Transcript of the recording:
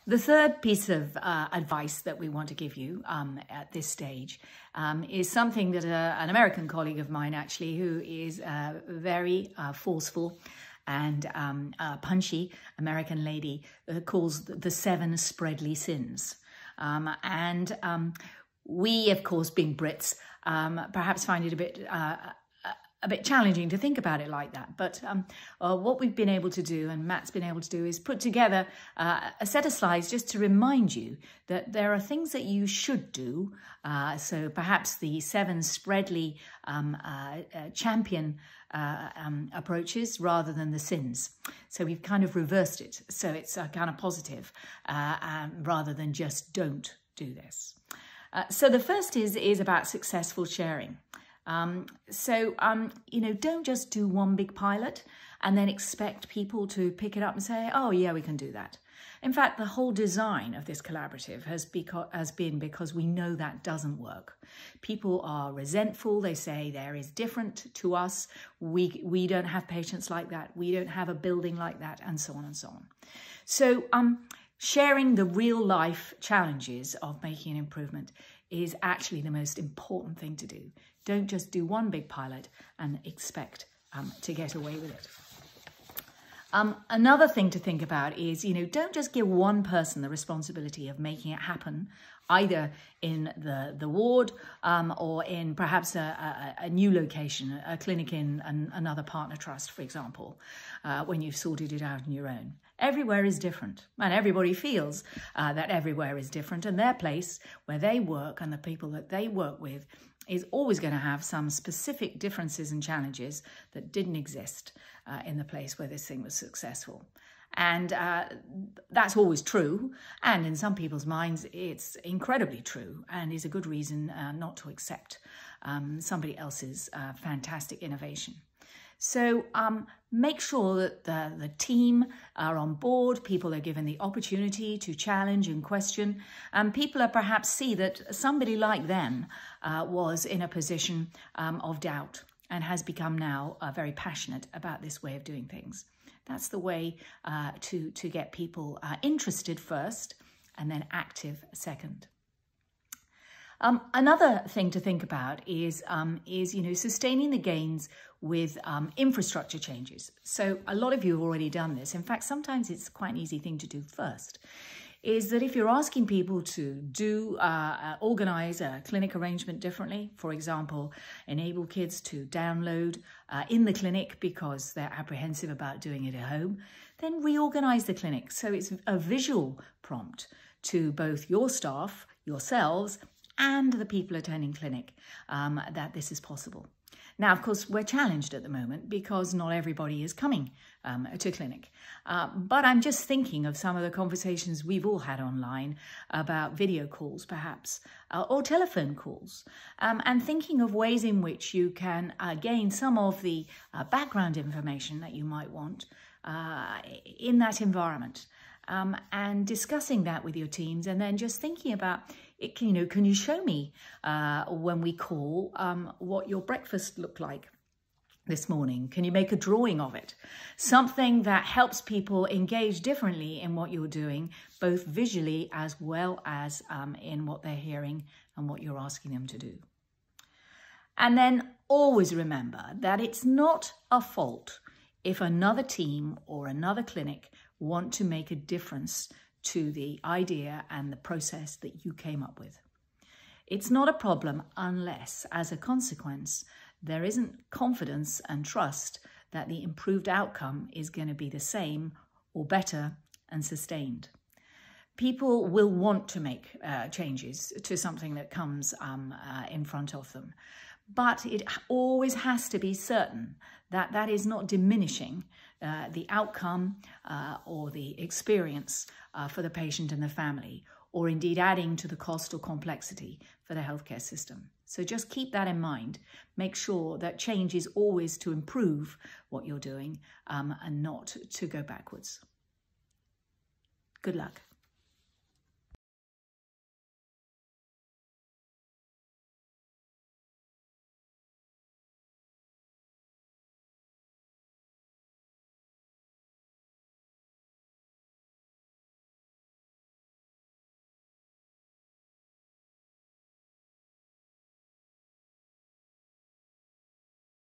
The third piece of advice that we want to give you at this stage is something that an American colleague of mine, actually, who is very forceful and punchy American lady, calls the 7 spreadly sins. We, of course, being Brits, perhaps find it a bit challenging to think about it like that. But what we've been able to do, and Matt's been able to do, is put together a set of slides just to remind you that there are things that you should do. So perhaps the 7 spreadly champion approaches rather than the sins. So we've kind of reversed it. So it's kind of positive rather than just don't do this. So the first is about successful sharing. Don't just do one big pilot and then expect people to pick it up and say, oh yeah, we can do that. In fact, the whole design of this collaborative has been because we know that doesn't work. People are resentful. They say there is different to us. We don't have patients like that. We don't have a building like that, and so on and so on. So sharing the real life challenges of making an improvement is actually the most important thing to do. Don't just do one big pilot and expect to get away with it. Another thing to think about is, don't just give one person the responsibility of making it happen, either in the ward or in perhaps a new location, a clinic in another partner trust, for example, when you've sorted it out on your own. Everywhere is different, and everybody feels that everywhere is different, and their place where they work and the people that they work with is always going to have some specific differences and challenges that didn't exist in the place where this thing was successful. And that's always true. And in some people's minds, it's incredibly true and is a good reason not to accept somebody else's fantastic innovation. So make sure that the team are on board, people are given the opportunity to challenge and question, and people are perhaps see that somebody like them was in a position of doubt and has become now very passionate about this way of doing things. That's the way to get people interested first and then active second. Another thing to think about is sustaining the gains with infrastructure changes. So a lot of you have already done this. In fact, sometimes it's quite an easy thing to do first. Is that if you're asking people to organize a clinic arrangement differently, for example, enable kids to download in the clinic because they're apprehensive about doing it at home, then reorganize the clinic. So it's a visual prompt to both your staff, yourselves, and the people attending clinic that this is possible. Now, of course, we're challenged at the moment because not everybody is coming to clinic. But I'm just thinking of some of the conversations we've all had online about video calls, perhaps, or telephone calls, and thinking of ways in which you can gain some of the background information that you might want in that environment. And discussing that with your teams, and then just thinking about, can you show me when we call what your breakfast looked like this morning? Can you make a drawing of it? Something that helps people engage differently in what you're doing, both visually as well as in what they're hearing and what you're asking them to do. And then always remember that it's not a fault if another team or another clinic want to make a difference to the idea and the process that you came up with. It's not a problem unless, as a consequence, there isn't confidence and trust that the improved outcome is going to be the same or better and sustained. People will want to make changes to something that comes in front of them, but it always has to be certain that that is not diminishing the outcome or the experience for the patient and the family, or indeed adding to the cost or complexity for the healthcare system. So just keep that in mind. Make sure that change is always to improve what you're doing and not to go backwards. Good luck.